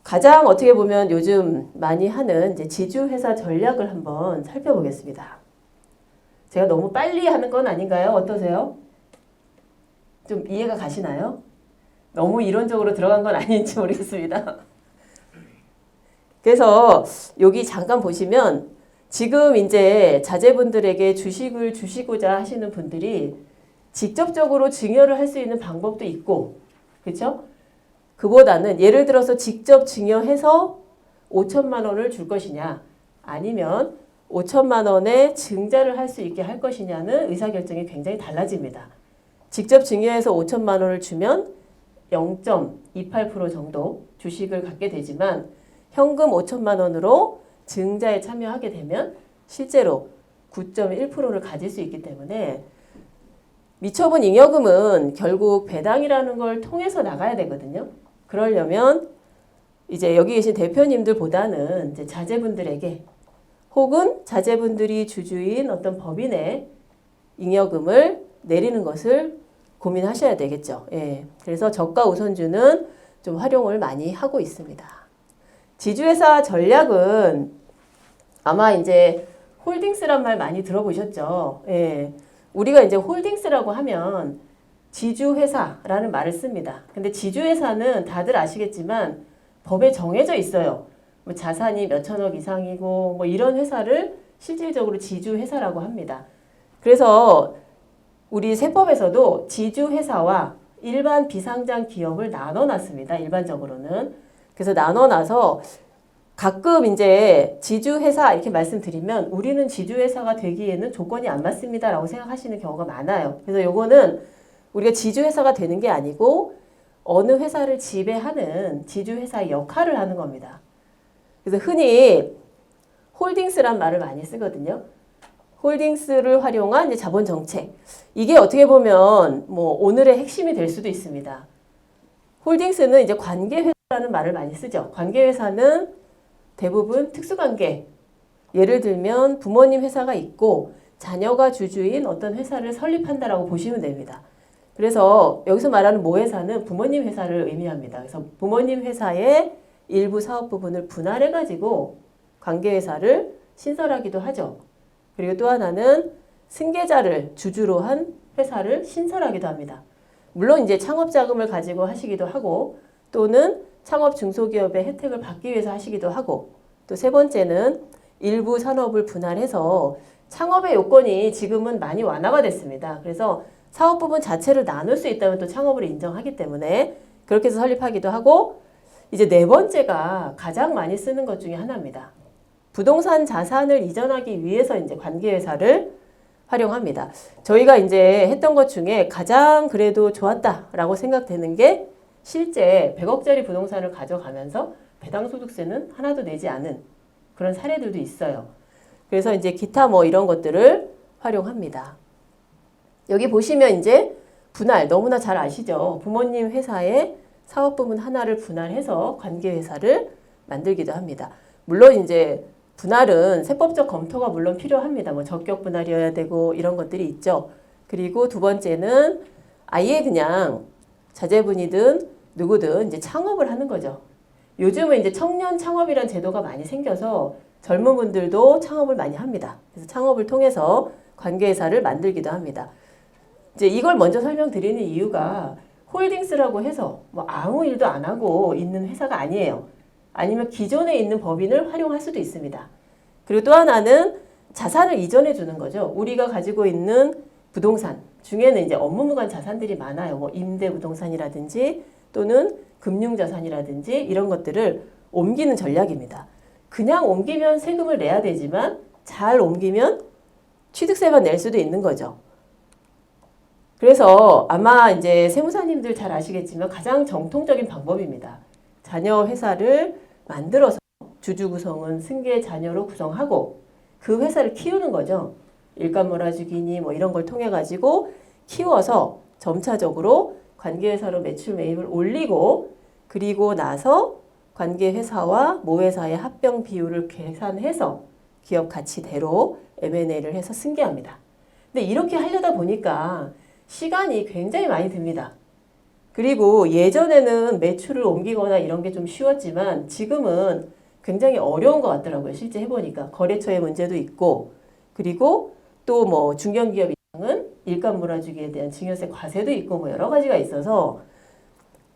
가장 어떻게 보면 요즘 많이 하는 이제 지주회사 전략을 한번 살펴보겠습니다. 제가 너무 빨리 하는 건 아닌가요? 어떠세요? 좀 이해가 가시나요? 너무 이론적으로 들어간 건 아닌지 모르겠습니다. 그래서 여기 잠깐 보시면 지금 이제 자제분들에게 주식을 주시고자 하시는 분들이 직접적으로 증여를 할 수 있는 방법도 있고, 그렇죠? 그보다는 예를 들어서 직접 증여해서 5천만 원을 줄 것이냐, 아니면 5천만 원의 증자를 할 수 있게 할 것이냐는 의사결정이 굉장히 달라집니다. 직접 증여해서 5천만 원을 주면 0.28% 정도 주식을 갖게 되지만 현금 5천만 원으로 증자에 참여하게 되면 실제로 9.1%를 가질 수 있기 때문에 미처분 잉여금은 결국 배당이라는 걸 통해서 나가야 되거든요. 그러려면 이제 여기 계신 대표님들보다는 이제 자제분들에게 혹은 자제분들이 주주인 어떤 법인의 잉여금을 내리는 것을 고민하셔야 되겠죠. 예. 그래서 저가 우선주는 좀 활용을 많이 하고 있습니다. 지주회사 전략은 아마 이제 홀딩스란 말 많이 들어보셨죠. 예. 우리가 이제 홀딩스라고 하면 지주회사라는 말을 씁니다. 근데 지주회사는 다들 아시겠지만 법에 정해져 있어요. 뭐 자산이 몇천억 이상이고 뭐 이런 회사를 실질적으로 지주회사라고 합니다. 그래서 우리 세법에서도 지주회사와 일반 비상장 기업을 나눠놨습니다. 일반적으로는. 그래서 나눠놔서 가끔 이제 지주회사 이렇게 말씀드리면 우리는 지주회사가 되기에는 조건이 안 맞습니다 라고 생각하시는 경우가 많아요. 그래서 요거는 우리가 지주회사가 되는 게 아니고 어느 회사를 지배하는 지주회사의 역할을 하는 겁니다. 그래서 흔히 홀딩스란 말을 많이 쓰거든요. 홀딩스를 활용한 이제 자본 정책. 이게 어떻게 보면 뭐 오늘의 핵심이 될 수도 있습니다. 홀딩스는 이제 관계회사라는 말을 많이 쓰죠. 관계회사는 대부분 특수관계. 예를 들면 부모님 회사가 있고 자녀가 주주인 어떤 회사를 설립한다라고 보시면 됩니다. 그래서 여기서 말하는 모회사는 부모님 회사를 의미합니다. 그래서 부모님 회사의 일부 사업 부분을 분할해가지고 관계회사를 신설하기도 하죠. 그리고 또 하나는 승계자를 주주로 한 회사를 신설하기도 합니다. 물론 이제 창업 자금을 가지고 하시기도 하고 또는 창업 중소기업의 혜택을 받기 위해서 하시기도 하고 또 세 번째는 일부 산업을 분할해서 창업의 요건이 지금은 많이 완화가 됐습니다. 그래서 사업 부분 자체를 나눌 수 있다면 또 창업을 인정하기 때문에 그렇게 해서 설립하기도 하고 이제 네 번째가 가장 많이 쓰는 것 중에 하나입니다. 부동산 자산을 이전하기 위해서 이제 관계회사를 활용합니다. 저희가 이제 했던 것 중에 가장 그래도 좋았다라고 생각되는 게 실제 100억짜리 부동산을 가져가면서 배당소득세는 하나도 내지 않은 그런 사례들도 있어요. 그래서 이제 기타 뭐 이런 것들을 활용합니다. 여기 보시면 이제 분할 너무나 잘 아시죠? 부모님 회사의 사업 부분 하나를 분할해서 관계회사를 만들기도 합니다. 물론 이제 분할은 세법적 검토가 물론 필요합니다. 뭐 적격 분할이어야 되고 이런 것들이 있죠. 그리고 두 번째는 아예 그냥 자제분이든 누구든 이제 창업을 하는 거죠. 요즘은 이제 청년 창업이란 제도가 많이 생겨서 젊은 분들도 창업을 많이 합니다. 그래서 창업을 통해서 관계회사를 만들기도 합니다. 이제 이걸 먼저 설명드리는 이유가 홀딩스라고 해서 뭐 아무 일도 안 하고 있는 회사가 아니에요. 아니면 기존에 있는 법인을 활용할 수도 있습니다. 그리고 또 하나는 자산을 이전해 주는 거죠. 우리가 가지고 있는 부동산 중에는 이제 업무무관 자산들이 많아요. 뭐 임대부동산이라든지 또는 금융자산이라든지 이런 것들을 옮기는 전략입니다. 그냥 옮기면 세금을 내야 되지만 잘 옮기면 취득세만 낼 수도 있는 거죠. 그래서 아마 이제 세무사님들 잘 아시겠지만 가장 정통적인 방법입니다. 자녀 회사를 만들어서 주주 구성은 승계 자녀로 구성하고 그 회사를 키우는 거죠. 일감 몰아주기니 뭐 이런 걸 통해 가지고 키워서 점차적으로 관계회사로 매출 매입을 올리고 그리고 나서 관계회사와 모회사의 합병 비율을 계산해서 기업 가치대로 M&A를 해서 승계합니다. 근데 이렇게 하려다 보니까 시간이 굉장히 많이 듭니다. 그리고 예전에는 매출을 옮기거나 이런 게 좀 쉬웠지만 지금은 굉장히 어려운 것 같더라고요. 실제 해보니까. 거래처의 문제도 있고, 그리고 또 뭐 중견기업 이상은 일감 몰아주기에 대한 증여세 과세도 있고 뭐 여러 가지가 있어서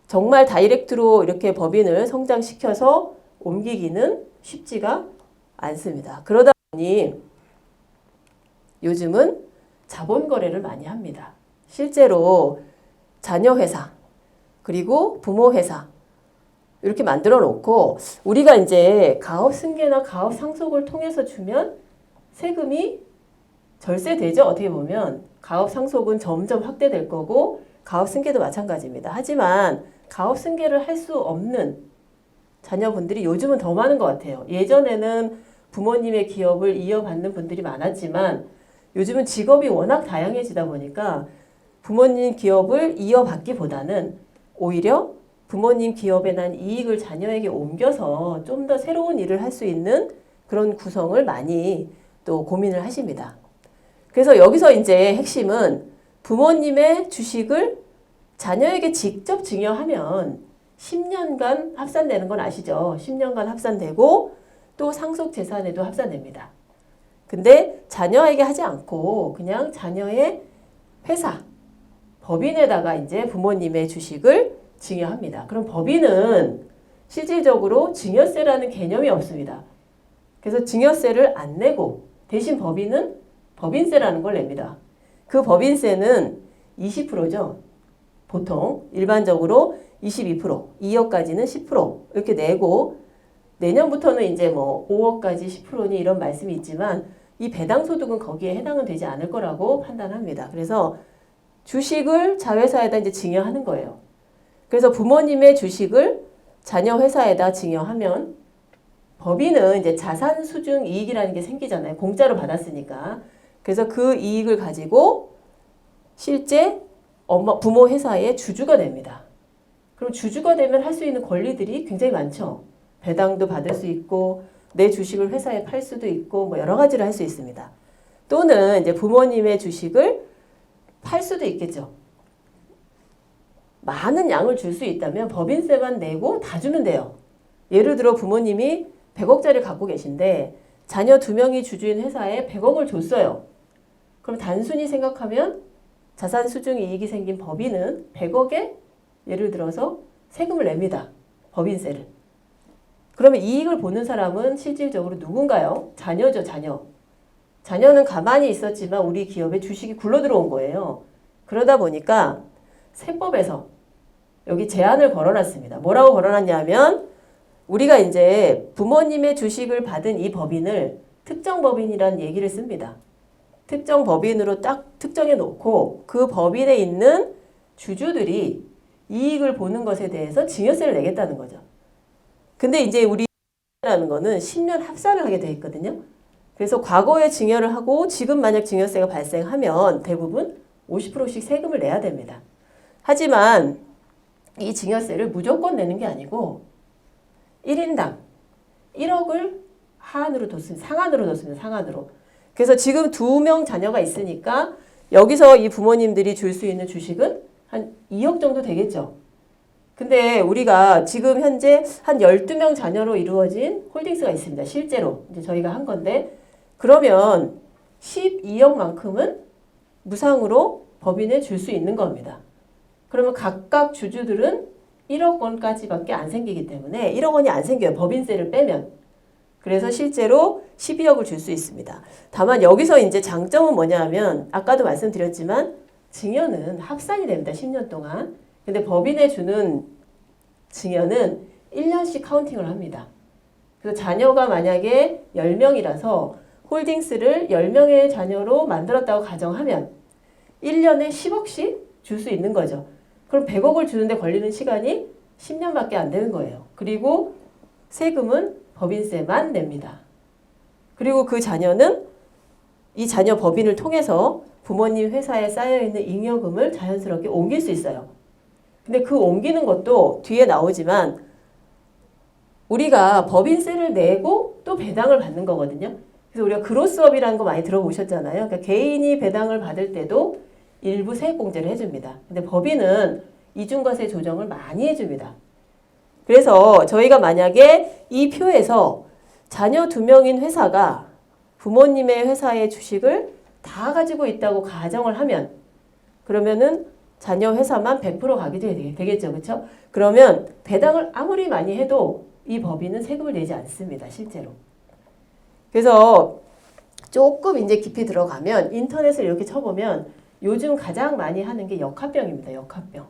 정말 다이렉트로 이렇게 법인을 성장시켜서 옮기기는 쉽지가 않습니다. 그러다 보니 요즘은 자본 거래를 많이 합니다. 실제로 자녀 회사, 그리고 부모 회사 이렇게 만들어 놓고 우리가 이제 가업 승계나 가업 상속을 통해서 주면 세금이 절세되죠. 어떻게 보면 가업 상속은 점점 확대될 거고 가업 승계도 마찬가지입니다. 하지만 가업 승계를 할 수 없는 자녀분들이 요즘은 더 많은 것 같아요. 예전에는 부모님의 기업을 이어받는 분들이 많았지만 요즘은 직업이 워낙 다양해지다 보니까 부모님 기업을 이어받기보다는 오히려 부모님 기업에 난 이익을 자녀에게 옮겨서 좀 더 새로운 일을 할 수 있는 그런 구성을 많이 또 고민을 하십니다. 그래서 여기서 이제 핵심은 부모님의 주식을 자녀에게 직접 증여하면 10년간 합산되는 건 아시죠? 10년간 합산되고 또 상속 재산에도 합산됩니다. 근데 자녀에게 하지 않고 그냥 자녀의 회사, 법인에다가 이제 부모님의 주식을 증여합니다. 그럼 법인은 실질적으로 증여세라는 개념이 없습니다. 그래서 증여세를 안 내고 대신 법인은 법인세라는 걸 냅니다. 그 법인세는 20%죠. 보통 일반적으로 22%, 2억까지는 10% 이렇게 내고 내년부터는 이제 뭐 5억까지 10%니 이런 말씀이 있지만 이 배당소득은 거기에 해당은 되지 않을 거라고 판단합니다. 그래서 주식을 자회사에다 이제 증여하는 거예요. 그래서 부모님의 주식을 자녀 회사에다 증여하면 법인은 이제 자산 수중 이익이라는 게 생기잖아요. 공짜로 받았으니까. 그래서 그 이익을 가지고 실제 부모 회사의 주주가 됩니다. 그럼 주주가 되면 할 수 있는 권리들이 굉장히 많죠. 배당도 받을 수 있고 내 주식을 회사에 팔 수도 있고 뭐 여러 가지를 할 수 있습니다. 또는 이제 부모님의 주식을 팔 수도 있겠죠. 많은 양을 줄 수 있다면 법인세만 내고 다 주면 돼요. 예를 들어 부모님이 100억짜리 갖고 계신데 자녀 2명이 주주인 회사에 100억을 줬어요. 그럼 단순히 생각하면 자산 수중 이익이 생긴 법인은 100억에 예를 들어서 세금을 냅니다. 법인세를. 그러면 이익을 보는 사람은 실질적으로 누군가요? 자녀죠, 자녀. 자녀는 가만히 있었지만 우리 기업에 주식이 굴러 들어온 거예요. 그러다 보니까 세법에서 여기 제한을 걸어놨습니다. 뭐라고 걸어놨냐면 우리가 이제 부모님의 주식을 받은 이 법인을 특정 법인이라는 얘기를 씁니다. 특정 법인으로 딱 특정해 놓고 그 법인에 있는 주주들이 이익을 보는 것에 대해서 증여세를 내겠다는 거죠. 근데 이제 우리라는 거는 10년 합산을 하게 돼 있거든요. 그래서 과거에 증여를 하고 지금 만약 증여세가 발생하면 대부분 50%씩 세금을 내야 됩니다. 하지만 이 증여세를 무조건 내는 게 아니고 1인당 1억을 하한으로 뒀습니다. 상한으로 뒀습니다. 상한으로. 그래서 지금 2명 자녀가 있으니까 여기서 이 부모님들이 줄 수 있는 주식은 한 2억 정도 되겠죠. 근데 우리가 지금 현재 한 12명 자녀로 이루어진 홀딩스가 있습니다. 실제로 이제 저희가 한 건데 그러면 12억만큼은 무상으로 법인에 줄 수 있는 겁니다. 그러면 각각 주주들은 1억 원까지밖에 안 생기기 때문에 1억 원이 안 생겨요. 법인세를 빼면. 그래서 실제로 12억을 줄 수 있습니다. 다만 여기서 이제 장점은 뭐냐면 아까도 말씀드렸지만 증여는 합산이 됩니다. 10년 동안. 근데 법인에 주는 증여는 1년씩 카운팅을 합니다. 그래서 자녀가 만약에 10명이라서 홀딩스를 10명의 자녀로 만들었다고 가정하면 1년에 10억씩 줄 수 있는 거죠. 그럼 100억을 주는데 걸리는 시간이 10년밖에 안 되는 거예요. 그리고 세금은 법인세만 냅니다. 그리고 그 자녀는 이 자녀 법인을 통해서 부모님 회사에 쌓여있는 잉여금을 자연스럽게 옮길 수 있어요. 근데 그 옮기는 것도 뒤에 나오지만 우리가 법인세를 내고 또 배당을 받는 거거든요. 그래서 우리가 그로스업이라는 거 많이 들어보셨잖아요. 그러니까 개인이 배당을 받을 때도 일부 세액공제를 해줍니다. 근데 법인은 이중과세 조정을 많이 해줍니다. 그래서 저희가 만약에 이 표에서 자녀 2명인 회사가 부모님의 회사의 주식을 다 가지고 있다고 가정을 하면 그러면은 자녀 회사만 100% 가게 되겠죠. 그렇죠? 그러면 배당을 아무리 많이 해도 이 법인은 세금을 내지 않습니다. 실제로. 그래서 조금 이제 깊이 들어가면 인터넷을 이렇게 쳐보면 요즘 가장 많이 하는 게 역합병입니다. 역합병.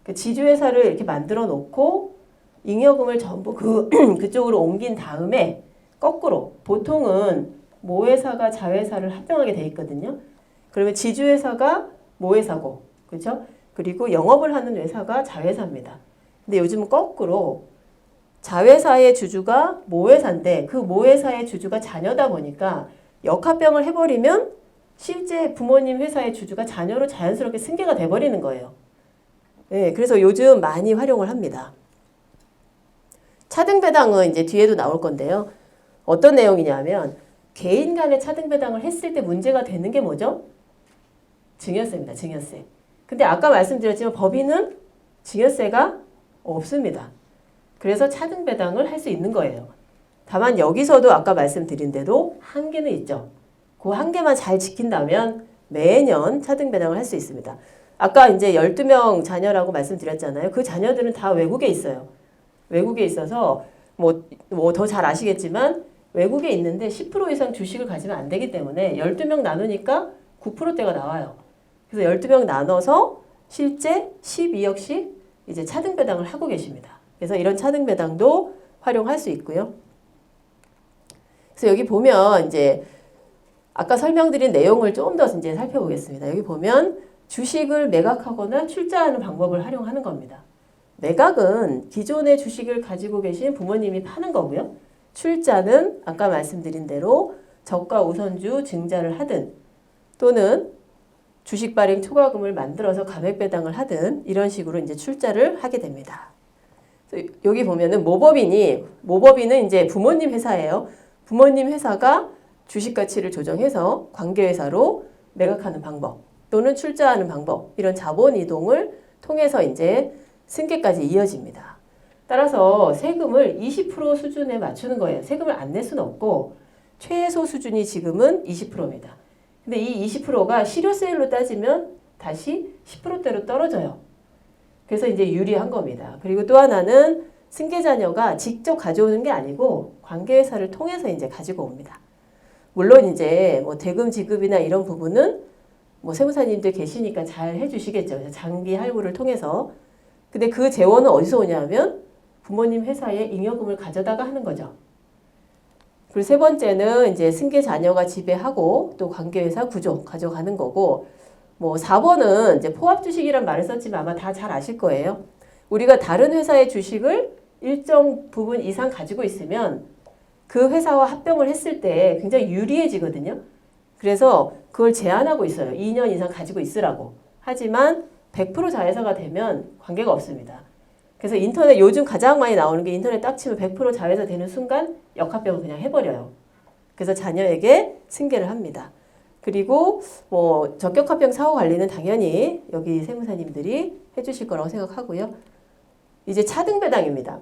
그 지주회사를 이렇게 만들어 놓고 잉여금을 전부 그쪽으로 옮긴 다음에 거꾸로 보통은 모회사가 자회사를 합병하게 돼 있거든요. 그러면 지주회사가 모회사고, 그렇죠? 그리고 영업을 하는 회사가 자회사입니다. 근데 요즘은 거꾸로 자회사의 주주가 모회사인데 그 모회사의 주주가 자녀다 보니까 역합병을 해버리면 실제 부모님 회사의 주주가 자녀로 자연스럽게 승계가 돼버리는 거예요. 네, 그래서 요즘 많이 활용을 합니다. 차등배당은 이제 뒤에도 나올 건데요. 어떤 내용이냐면 개인 간의 차등배당을 했을 때 문제가 되는 게 뭐죠? 증여세입니다. 증여세. 근데 아까 말씀드렸지만 법인은 증여세가 없습니다. 그래서 차등배당을 할 수 있는 거예요. 다만 여기서도 아까 말씀드린 대로 한계는 있죠. 그 한계만 잘 지킨다면 매년 차등배당을 할 수 있습니다. 아까 이제 12명 자녀라고 말씀드렸잖아요. 그 자녀들은 다 외국에 있어요. 외국에 있어서 뭐 더 잘 아시겠지만 외국에 있는데 10% 이상 주식을 가지면 안 되기 때문에 12명 나누니까 9%대가 나와요. 그래서 12명 나눠서 실제 12억씩 이제 차등배당을 하고 계십니다. 그래서 이런 차등배당도 활용할 수 있고요. 그래서 여기 보면 이제 아까 설명드린 내용을 좀 더 이제 살펴보겠습니다. 여기 보면 주식을 매각하거나 출자하는 방법을 활용하는 겁니다. 매각은 기존의 주식을 가지고 계신 부모님이 파는 거고요. 출자는 아까 말씀드린 대로 저가 우선주 증자를 하든 또는 주식 발행 초과금을 만들어서 감액 배당을 하든 이런 식으로 이제 출자를 하게 됩니다. 여기 보면은 모법인은 이제 부모님 회사예요. 부모님 회사가 주식 가치를 조정해서 관계회사로 매각하는 방법 또는 출자하는 방법 이런 자본 이동을 통해서 이제 승계까지 이어집니다. 따라서 세금을 20% 수준에 맞추는 거예요. 세금을 안 낼 수는 없고 최소 수준이 지금은 20%입니다. 근데 이 20%가 실효세율로 따지면 다시 10%대로 떨어져요. 그래서 이제 유리한 겁니다. 그리고 또 하나는 승계자녀가 직접 가져오는 게 아니고 관계회사를 통해서 이제 가지고 옵니다. 물론 이제 뭐 대금 지급이나 이런 부분은 뭐 세무사님들 계시니까 잘 해주시겠죠. 장기 할부를 통해서. 근데 그 재원은 어디서 오냐면 부모님 회사에 잉여금을 가져다가 하는 거죠. 그리고 세 번째는 이제 승계 자녀가 지배하고 또 관계회사 구조 가져가는 거고 뭐 4번은 이제 포합 주식이란 말을 썼지만 아마 다 잘 아실 거예요. 우리가 다른 회사의 주식을 일정 부분 이상 가지고 있으면 그 회사와 합병을 했을 때 굉장히 유리해지거든요. 그래서 그걸 제한하고 있어요. 2년 이상 가지고 있으라고. 하지만 100% 자회사가 되면 관계가 없습니다. 그래서 인터넷 요즘 가장 많이 나오는 게 인터넷 딱 치면 100% 자회사 되는 순간 역합병을 그냥 해버려요. 그래서 자녀에게 승계를 합니다. 그리고 뭐 적격합병 사후 관리는 당연히 여기 세무사님들이 해주실 거라고 생각하고요. 이제 차등배당입니다.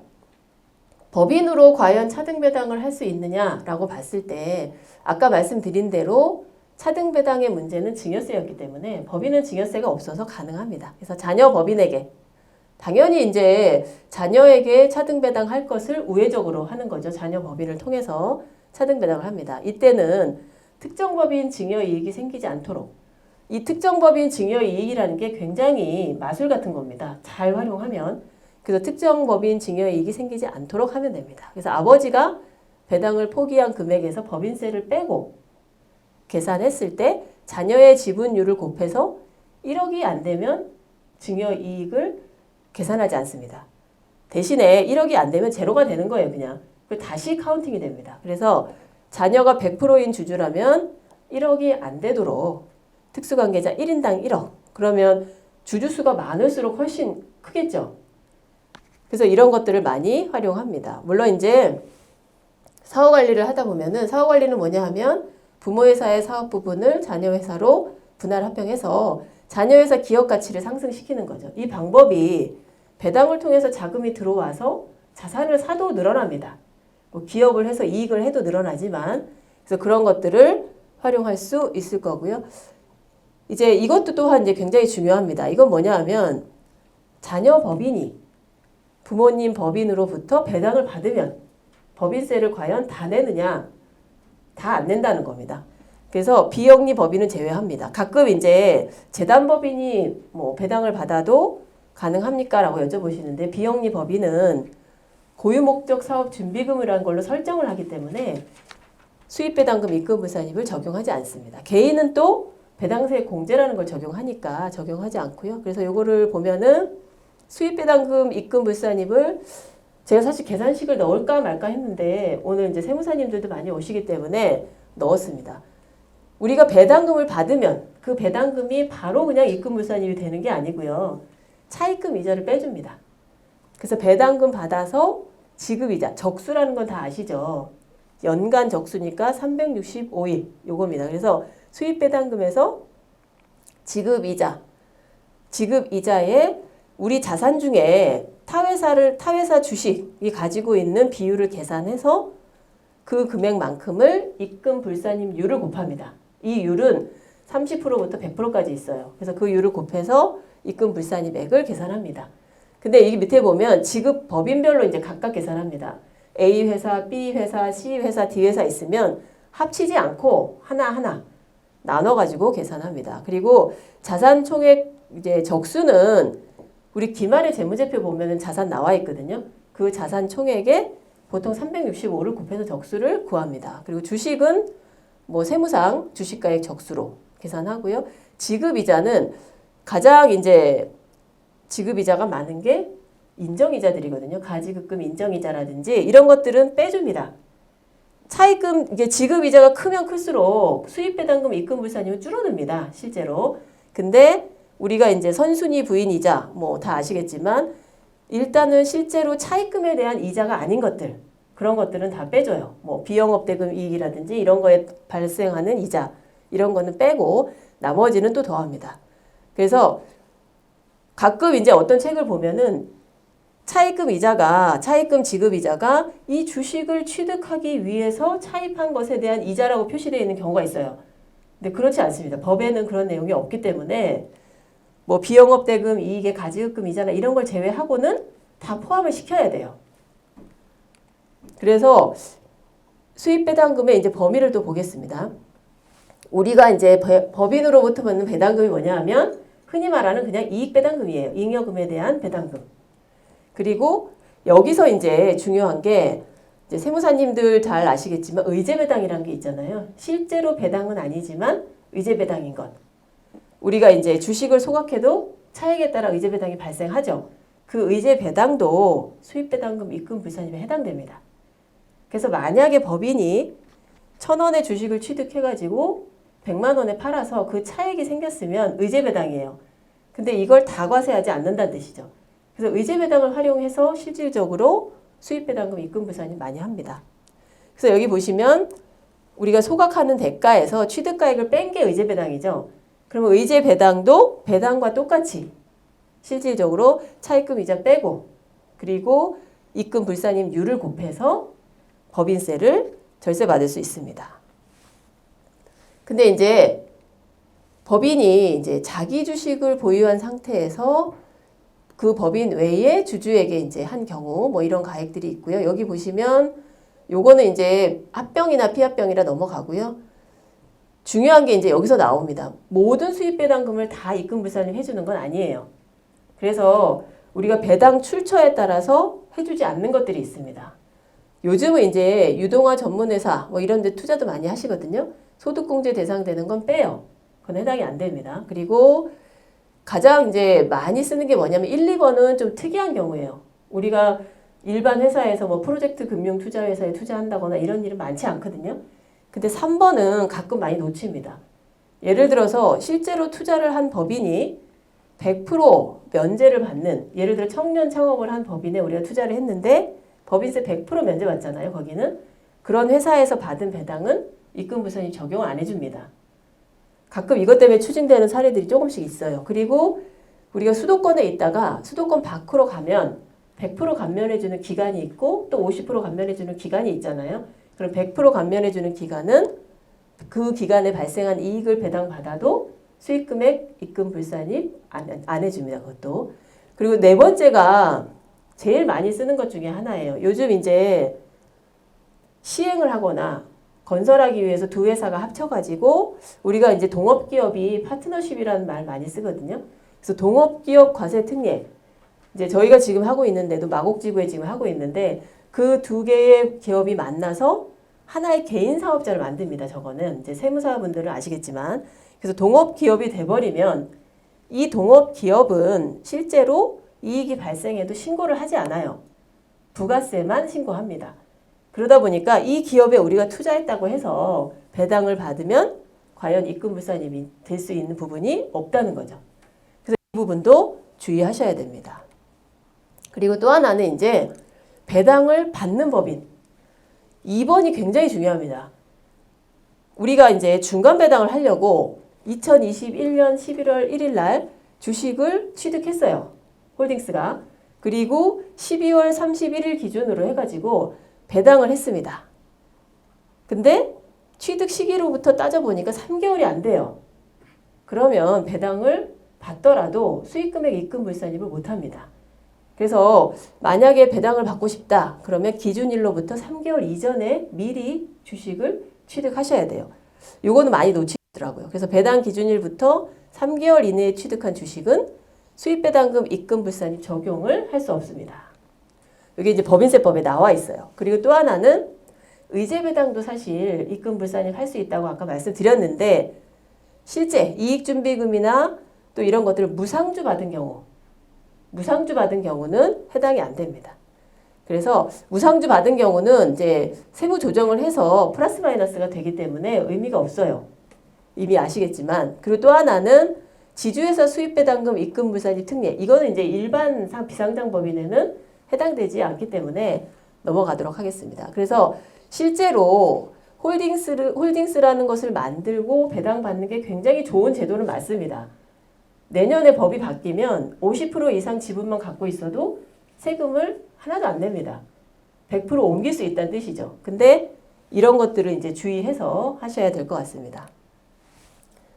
법인으로 과연 차등배당을 할 수 있느냐라고 봤을 때 아까 말씀드린 대로 차등배당의 문제는 증여세였기 때문에 법인은 증여세가 없어서 가능합니다. 그래서 자녀 법인에게 당연히 이제 자녀에게 차등배당 할 것을 우회적으로 하는 거죠. 자녀 법인을 통해서 차등배당을 합니다. 이때는 특정법인 증여이익이 생기지 않도록 이 특정법인 증여이익이라는 게 굉장히 마술 같은 겁니다. 잘 활용하면. 그래서 특정법인 증여이익이 생기지 않도록 하면 됩니다. 그래서 아버지가 배당을 포기한 금액에서 법인세를 빼고 계산했을 때 자녀의 지분율을 곱해서 1억이 안 되면 증여이익을 계산하지 않습니다. 대신에 1억이 안 되면 제로가 되는 거예요. 그냥. 다시 카운팅이 됩니다. 그래서 자녀가 100%인 주주라면 1억이 안 되도록 특수관계자 1인당 1억. 그러면 주주수가 많을수록 훨씬 크겠죠. 그래서 이런 것들을 많이 활용합니다. 물론 이제 사후관리를 하다 보면은 사후관리는 뭐냐 하면 부모회사의 사업 부분을 자녀회사로 분할 합병해서 자녀회사 기업 가치를 상승시키는 거죠. 이 방법이 배당을 통해서 자금이 들어와서 자산을 사도 늘어납니다. 뭐 기업을 해서 이익을 해도 늘어나지만 그래서 그런 것들을 활용할 수 있을 거고요. 이제 이것도 또한 이제 굉장히 중요합니다. 이건 뭐냐 하면 자녀 법인이 부모님 법인으로부터 배당을 받으면 법인세를 과연 다 내느냐? 다 안 낸다는 겁니다. 그래서 비영리 법인은 제외합니다. 가끔 이제 재단 법인이 뭐 배당을 받아도 가능합니까? 라고 여쭤보시는데 비영리 법인은 고유목적 사업 준비금이라는 걸로 설정을 하기 때문에 수입배당금 입금불산입을 적용하지 않습니다. 개인은 또 배당세 공제라는 걸 적용하니까 적용하지 않고요. 그래서 요거를 보면은 수입배당금 입금불산입을 제가 사실 계산식을 넣을까 말까 했는데 오늘 이제 세무사님들도 많이 오시기 때문에 넣었습니다. 우리가 배당금을 받으면 그 배당금이 바로 그냥 입금불산입이 되는 게 아니고요. 차입금 이자를 빼줍니다. 그래서 배당금 받아서 지급이자 적수라는 건 다 아시죠? 연간 적수니까 365일 요겁니다. 그래서 수입배당금에서 지급이자에 우리 자산 중에 타회사 주식이 가지고 있는 비율을 계산해서 그 금액만큼을 입금불산입률을 곱합니다. 이 율은 30%부터 100%까지 있어요. 그래서 그 율을 곱해서 입금불산입액을 계산합니다. 근데 이 밑에 보면 지급 법인별로 이제 각각 계산합니다. A 회사, B 회사, C 회사, D 회사 있으면 합치지 않고 하나하나 나눠가지고 계산합니다. 그리고 자산 총액 이제 적수는 우리 기말의 재무제표 보면은 자산 나와 있거든요. 그 자산 총액에 보통 365를 곱해서 적수를 구합니다. 그리고 주식은 뭐 세무상 주식가액 적수로 계산하고요. 지급이자는 가장 이제 지급이자가 많은 게 인정이자들이거든요. 가지급금 인정이자라든지 이런 것들은 빼줍니다. 차입금 이게 지급이자가 크면 클수록 수입배당금 입금불산임은 줄어듭니다. 실제로. 근데 우리가 이제 선순위 부인이자 뭐 다 아시겠지만 일단은 실제로 차입금에 대한 이자가 아닌 것들 그런 것들은 다 빼줘요. 뭐 비영업대금 이익이라든지 이런 거에 발생하는 이자 이런 거는 빼고 나머지는 또 더합니다. 그래서 가끔 이제 어떤 책을 보면은 차입금 지급이자가 이 주식을 취득하기 위해서 차입한 것에 대한 이자라고 표시되어 있는 경우가 있어요. 근데 그렇지 않습니다. 법에는 그런 내용이 없기 때문에 뭐 비영업대금 이익의 가지급금 이자나 이런 걸 제외하고는 다 포함을 시켜야 돼요. 그래서 수입배당금의 이제 범위를 또 보겠습니다. 우리가 이제 법인으로부터 받는 배당금이 뭐냐 하면 흔히 말하는 그냥 이익배당금이에요. 잉여금에 대한 배당금. 그리고 여기서 이제 중요한 게 이제 세무사님들 잘 아시겠지만 의제배당이라는 게 있잖아요. 실제로 배당은 아니지만 의제배당인 것. 우리가 이제 주식을 소각해도 차익에 따라 의제배당이 발생하죠. 그 의제배당도 수입배당금 입금불산입에 해당됩니다. 그래서 만약에 법인이 1,000원의 주식을 취득해가지고 100만 원에 팔아서 그 차익이 생겼으면 의제배당이에요. 근데 이걸 다 과세하지 않는다는 뜻이죠. 그래서 의제배당을 활용해서 실질적으로 수입배당금 입금불산이 많이 합니다. 그래서 여기 보시면 우리가 소각하는 대가에서 취득가액을 뺀 게 의제배당이죠. 그러면 의제배당도 배당과 똑같이 실질적으로 차입금 이자 빼고 그리고 입금불산임률을 곱해서 법인세를 절세받을 수 있습니다. 근데 이제 법인이 이제 자기 주식을 보유한 상태에서 그 법인 외에 주주에게 이제 한 경우 뭐 이런 가액들이 있고요. 여기 보시면 요거는 이제 합병이나 피합병이라 넘어가고요. 중요한 게 이제 여기서 나옵니다. 모든 수입배당금을 다 입금불산임 해주는 건 아니에요. 그래서 우리가 배당 출처에 따라서 해주지 않는 것들이 있습니다. 요즘은 이제 유동화 전문회사 뭐 이런 데 투자도 많이 하시거든요. 소득공제 대상되는 건 빼요. 그건 해당이 안 됩니다. 그리고 가장 이제 많이 쓰는 게 뭐냐면 1, 2번은 좀 특이한 경우예요. 우리가 일반 회사에서 뭐 프로젝트 금융투자회사에 투자한다거나 이런 일은 많지 않거든요. 근데 3번은 가끔 많이 놓칩니다. 예를 들어서 실제로 투자를 한 법인이 100% 면제를 받는 예를 들어 청년 창업을 한 법인에 우리가 투자를 했는데 법인세 100% 면제받잖아요. 거기는. 그런 회사에서 받은 배당은 입금불산이 적용 안 해줍니다. 가끔 이것 때문에 추징되는 사례들이 조금씩 있어요. 그리고 우리가 수도권에 있다가 수도권 밖으로 가면 100% 감면해주는 기간이 있고 또 50% 감면해주는 기간이 있잖아요. 그럼 100% 감면해주는 기간은 그 기간에 발생한 이익을 배당받아도 수익금액 입금 불산입 안 해줍니다. 그것도. 그리고 네 번째가 제일 많이 쓰는 것 중에 하나예요. 요즘 이제 시행을 하거나 건설하기 위해서 두 회사가 합쳐가지고 우리가 이제 동업기업이 파트너십이라는 말 많이 쓰거든요. 그래서 동업기업 과세특례 이제 저희가 지금 하고 있는데도 마곡지구에 지금 하고 있는데 그 두 개의 기업이 만나서 하나의 개인 사업자를 만듭니다. 저거는 이제 세무사분들은 아시겠지만 그래서 동업기업이 돼버리면 이 동업기업은 실제로 이익이 발생해도 신고를 하지 않아요. 부가세만 신고합니다. 그러다 보니까 이 기업에 우리가 투자했다고 해서 배당을 받으면 과연 입금불산입이 될 수 있는 부분이 없다는 거죠. 그래서 이 부분도 주의하셔야 됩니다. 그리고 또 하나는 이제 배당을 받는 법인. 2번이 굉장히 중요합니다. 우리가 이제 중간 배당을 하려고 2021년 11월 1일 날 주식을 취득했어요. 홀딩스가. 그리고 12월 31일 기준으로 해가지고 배당을 했습니다. 근데 취득 시기로부터 따져보니까 3개월이 안 돼요. 그러면 배당을 받더라도 수익금액 입금불산입을 못합니다. 그래서 만약에 배당을 받고 싶다 그러면 기준일로부터 3개월 이전에 미리 주식을 취득하셔야 돼요. 요거는 많이 놓치더라고요. 그래서 배당 기준일부터 3개월 이내에 취득한 주식은 수익배당금 입금불산입 적용을 할 수 없습니다. 이게 이제 법인세법에 나와 있어요. 그리고 또 하나는 의제배당도 사실 입금불산입 할 수 있다고 아까 말씀드렸는데 실제 이익준비금이나 또 이런 것들을 무상주 받은 경우는 해당이 안 됩니다. 그래서 무상주 받은 경우는 이제 세무 조정을 해서 플러스 마이너스가 되기 때문에 의미가 없어요. 이미 아시겠지만. 그리고 또 하나는 지주회사 수입배당금 입금불산입 특례. 이거는 이제 일반 비상장법인에는 해당되지 않기 때문에 넘어가도록 하겠습니다. 그래서 실제로 홀딩스라는 것을 만들고 배당받는 게 굉장히 좋은 제도는 맞습니다. 내년에 법이 바뀌면 50% 이상 지분만 갖고 있어도 세금을 하나도 안 냅니다. 100% 옮길 수 있다는 뜻이죠. 근데 이런 것들을 이제 주의해서 하셔야 될 것 같습니다.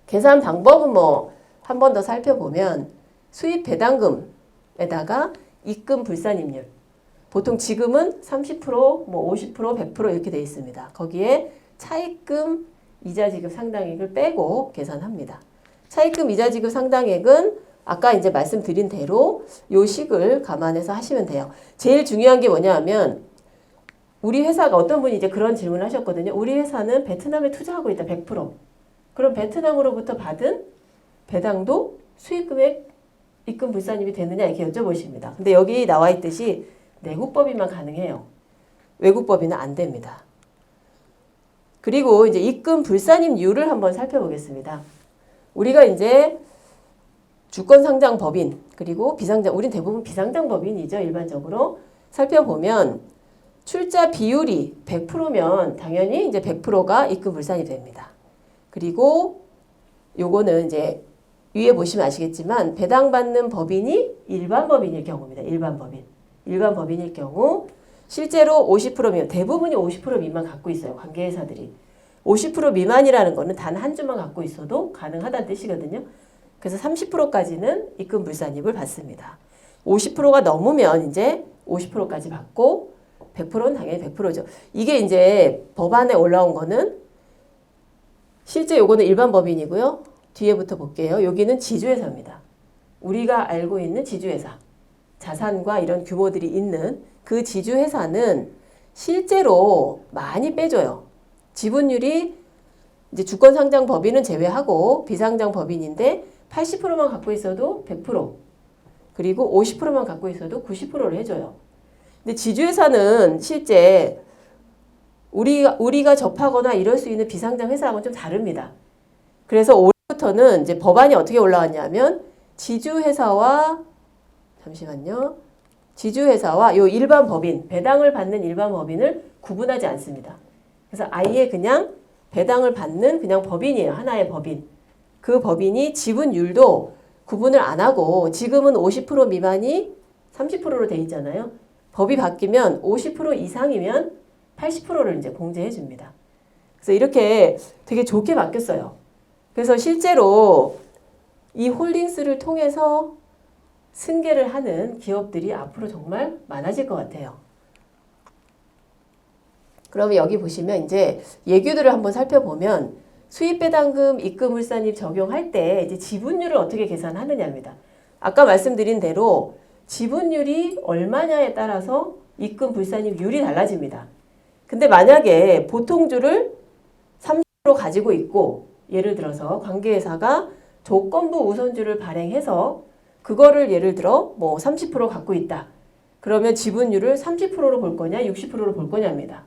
계산 방법은 뭐 한 번 더 살펴보면 수입 배당금에다가 입금 불산입률. 보통 지금은 30%, 뭐 50%, 100% 이렇게 돼 있습니다. 거기에 차입금 이자 지급 상당액을 빼고 계산합니다. 차입금 이자 지급 상당액은 아까 이제 말씀드린 대로 요 식을 감안해서 하시면 돼요. 제일 중요한 게 뭐냐 하면 우리 회사가 어떤 분이 이제 그런 질문을 하셨거든요. 우리 회사는 베트남에 투자하고 있다. 100%. 그럼 베트남으로부터 받은 배당도 수익금액 입금 불산입이 되느냐 이렇게 여쭤보십니다. 근데 여기 나와 있듯이 내국법인만 가능해요. 외국법인은 안 됩니다. 그리고 이제 입금 불산입률을 한번 살펴보겠습니다. 우리가 이제 주권상장 법인 그리고 비상장 우린 대부분 비상장 법인이죠. 일반적으로 살펴보면 출자 비율이 100%면 당연히 이제 100%가 입금 불산이 됩니다. 그리고 요거는 이제 위에 보시면 아시겠지만 배당받는 법인이 일반 법인일 경우입니다. 일반 법인. 일반 법인일 경우 실제로 50%면 대부분이 50% 미만 갖고 있어요. 관계회사들이. 50% 미만이라는 거는 단 한 주만 갖고 있어도 가능하다는 뜻이거든요. 그래서 30%까지는 입금 불산입을 받습니다. 50%가 넘으면 이제 50%까지 받고 100%는 당연히 100%죠. 이게 이제 법안에 올라온 거는 실제 요거는 일반 법인이고요. 뒤에부터 볼게요. 여기는 지주회사입니다. 우리가 알고 있는 지주회사. 자산과 이런 규모들이 있는 그 지주회사는 실제로 많이 빼줘요. 지분율이 이제 주권상장 법인은 제외하고 비상장 법인인데 80%만 갖고 있어도 100% 그리고 50%만 갖고 있어도 90%를 해줘요. 근데 지주회사는 실제 우리가 접하거나 이럴 수 있는 비상장 회사하고는 좀 다릅니다. 그래서 올해부터는 이제 법안이 어떻게 올라왔냐면 지주회사와 요 일반 법인, 배당을 받는 일반 법인을 구분하지 않습니다. 그래서 아예 그냥 배당을 받는 그냥 법인이에요. 하나의 법인. 그 법인이 지분율도 구분을 안 하고 지금은 50% 미만이 30%로 돼 있잖아요. 법이 바뀌면 50% 이상이면 80%를 이제 공제해 줍니다. 그래서 이렇게 되게 좋게 바뀌었어요. 그래서 실제로 이 홀딩스를 통해서 승계를 하는 기업들이 앞으로 정말 많아질 것 같아요. 그러면 여기 보시면 이제 예규들을 한번 살펴보면 수입배당금 입금불산입 적용할 때 이제 지분율을 어떻게 계산하느냐입니다. 아까 말씀드린 대로 지분율이 얼마냐에 따라서 입금불산입률이 달라집니다. 근데 만약에 보통주를 30% 가지고 있고 예를 들어서 관계회사가 조건부 우선주를 발행해서 그거를 예를 들어 뭐 30% 갖고 있다. 그러면 지분율을 30%로 볼 거냐 60%로 볼 거냐입니다.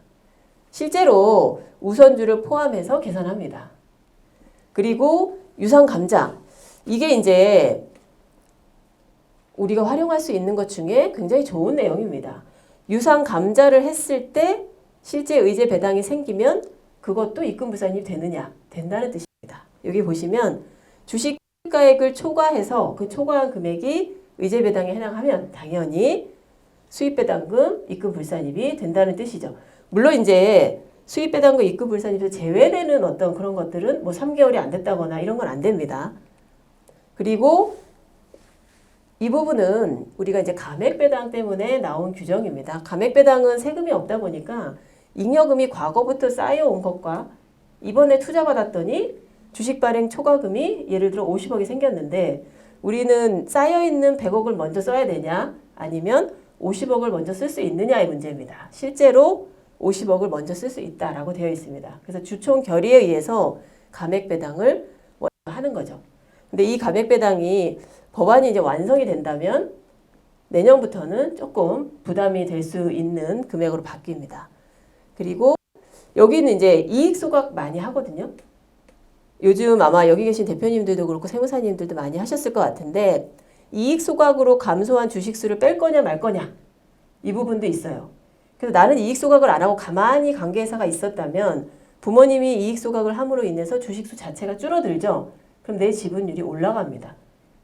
실제로 우선주를 포함해서 계산합니다. 그리고 유상감자. 이게 이제 우리가 활용할 수 있는 것 중에 굉장히 좋은 내용입니다. 유상감자를 했을 때 실제 의제 배당이 생기면 그것도 입금불산입이 되느냐? 된다는 뜻입니다. 여기 보시면 주식가액을 초과해서 그 초과한 금액이 의제 배당에 해당하면 당연히 수입배당금 입금불산입이 된다는 뜻이죠. 물론 이제 수입배당금 입금불산입에서 제외되는 어떤 그런 것들은 뭐 3개월이 안 됐다거나 이런 건 안 됩니다. 그리고 이 부분은 우리가 이제 감액배당 때문에 나온 규정입니다. 감액배당은 세금이 없다 보니까 잉여금이 과거부터 쌓여온 것과 이번에 투자받았더니 주식 발행 초과금이 예를 들어 50억이 생겼는데 우리는 쌓여있는 100억을 먼저 써야 되냐 아니면 50억을 먼저 쓸 수 있느냐의 문제입니다. 실제로 50억을 먼저 쓸 수 있다라고 되어 있습니다. 그래서 주총 결의에 의해서 감액배당을 하는 거죠. 근데 이 감액배당이 법안이 이제 완성이 된다면 내년부터는 조금 부담이 될 수 있는 금액으로 바뀝니다. 그리고 여기는 이제 이익 소각 많이 하거든요. 요즘 아마 여기 계신 대표님들도 그렇고 세무사님들도 많이 하셨을 것 같은데 이익 소각으로 감소한 주식수를 뺄 거냐 말 거냐 이 부분도 있어요. 그래서 나는 이익 소각을 안 하고 가만히 관계회사가 있었다면 부모님이 이익 소각을 함으로 인해서 주식수 자체가 줄어들죠. 그럼 내 지분율이 올라갑니다.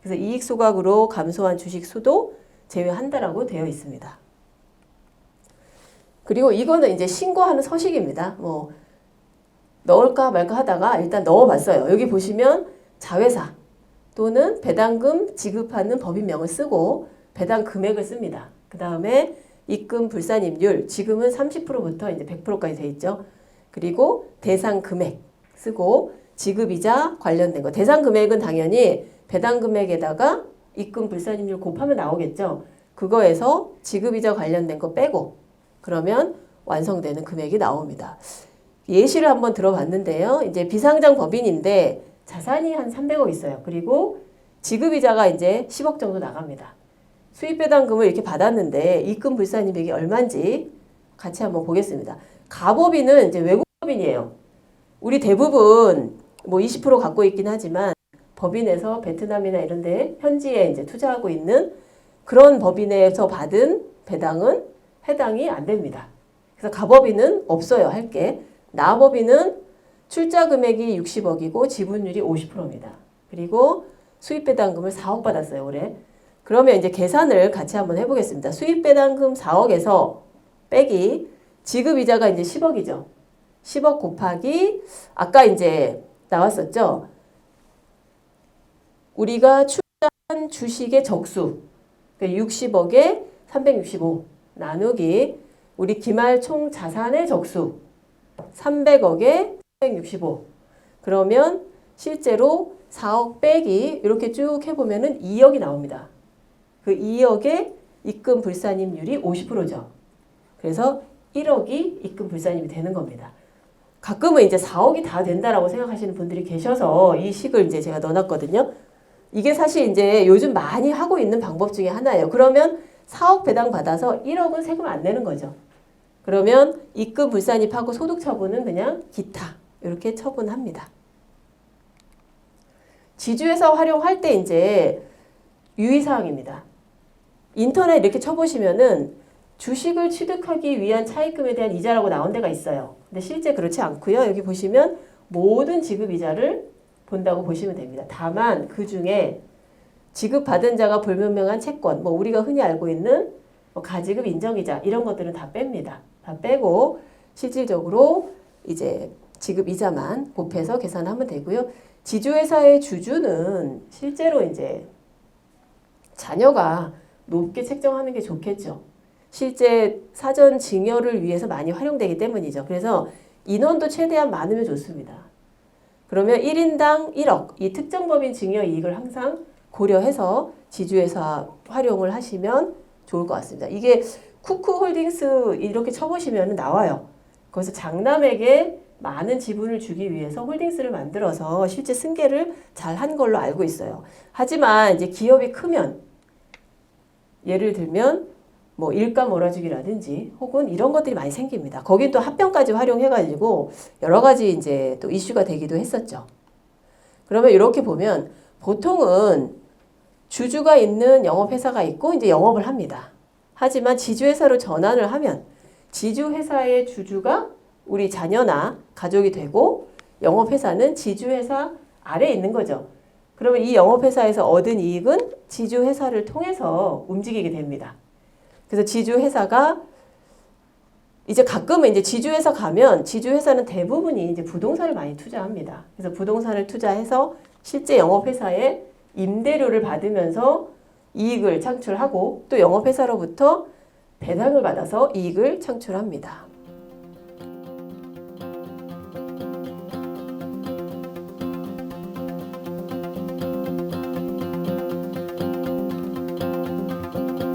그래서 이익 소각으로 감소한 주식수도 제외한다라고 되어 있습니다. 그리고 이거는 이제 신고하는 서식입니다. 뭐 넣을까 말까 하다가 일단 넣어봤어요. 여기 보시면 자회사 또는 배당금 지급하는 법인명을 쓰고 배당 금액을 씁니다. 그 다음에 입금 불산입률 지금은 30%부터 이제 100%까지 돼 있죠. 그리고 대상 금액 쓰고 지급이자 관련된 거. 대상 금액은 당연히 배당 금액에다가 입금 불산입률 곱하면 나오겠죠. 그거에서 지급이자 관련된 거 빼고 그러면 완성되는 금액이 나옵니다. 예시를 한번 들어봤는데요. 이제 비상장 법인인데 자산이 한 300억 있어요. 그리고 지급이자가 이제 10억 정도 나갑니다. 수입배당금을 이렇게 받았는데 입금 불산입액이 얼마인지 같이 한번 보겠습니다. 가법인은 이제 외국법인이에요. 우리 대부분 뭐 20% 갖고 있긴 하지만 법인에서 베트남이나 이런 데 현지에 이제 투자하고 있는 그런 법인에서 받은 배당은 해당이 안 됩니다. 그래서 가법인은 없어요, 할 게. 나법인은 출자 금액이 60억이고 지분율이 50%입니다. 그리고 수입배당금을 4억 받았어요, 올해. 그러면 이제 계산을 같이 한번 해보겠습니다. 수입배당금 4억에서 빼기 지급이자가 이제 10억이죠. 10억 곱하기 아까 이제 나왔었죠. 우리가 출자한 주식의 적수 60억에 365 나누기 우리 기말 총 자산의 적수 300억에 365 그러면 실제로 4억 빼기 이렇게 쭉 해보면은 2억이 나옵니다. 그 2억의 입금 불산입률이 50%죠. 그래서 1억이 입금 불산입이 되는 겁니다. 가끔은 이제 4억이 다 된다라고 생각하시는 분들이 계셔서 이 식을 이제 제가 넣어놨거든요. 이게 사실 이제 요즘 많이 하고 있는 방법 중에 하나예요. 그러면 4억 배당 받아서 1억은 세금 안 내는 거죠. 그러면 입금 불산입하고 소득 처분은 그냥 기타 이렇게 처분합니다. 지주회사 활용할 때 이제 유의사항입니다. 인터넷 이렇게 쳐보시면은 주식을 취득하기 위한 차입금에 대한 이자라고 나온 데가 있어요. 근데 실제 그렇지 않고요. 여기 보시면 모든 지급이자를 본다고 보시면 됩니다. 다만 그 중에 지급받은 자가 불분명한 채권, 뭐 우리가 흔히 알고 있는 뭐 가지급 인정이자 이런 것들은 다 뺍니다. 다 빼고 실질적으로 이제 지급 이자만 곱해서 계산하면 되고요. 지주회사의 주주는 실제로 이제 자녀가 높게 책정하는 게 좋겠죠. 실제 사전 증여를 위해서 많이 활용되기 때문이죠. 그래서 인원도 최대한 많으면 좋습니다. 그러면 1인당 1억 이 특정 법인 증여 이익을 항상 고려해서 지주회사 활용을 하시면 좋을 것 같습니다. 이게 쿠쿠홀딩스 이렇게 쳐보시면 나와요. 거기서 장남에게 많은 지분을 주기 위해서 홀딩스를 만들어서 실제 승계를 잘 한 걸로 알고 있어요. 하지만 이제 기업이 크면 예를 들면 뭐 일감 몰아주기라든지 혹은 이런 것들이 많이 생깁니다. 거긴 또 합병까지 활용해가지고 여러 가지 이제 또 이슈가 되기도 했었죠. 그러면 이렇게 보면 보통은 주주가 있는 영업회사가 있고 이제 영업을 합니다. 하지만 지주회사로 전환을 하면 지주회사의 주주가 우리 자녀나 가족이 되고 영업회사는 지주회사 아래에 있는 거죠. 그러면 이 영업회사에서 얻은 이익은 지주회사를 통해서 움직이게 됩니다. 그래서 지주회사가 이제 가끔은 이제 지주회사 가면 지주회사는 대부분이 이제 부동산을 많이 투자합니다. 그래서 부동산을 투자해서 실제 영업회사에 임대료를 받으면서 이익을 창출하고 또 영업회사로부터 배당을 받아서 이익을 창출합니다.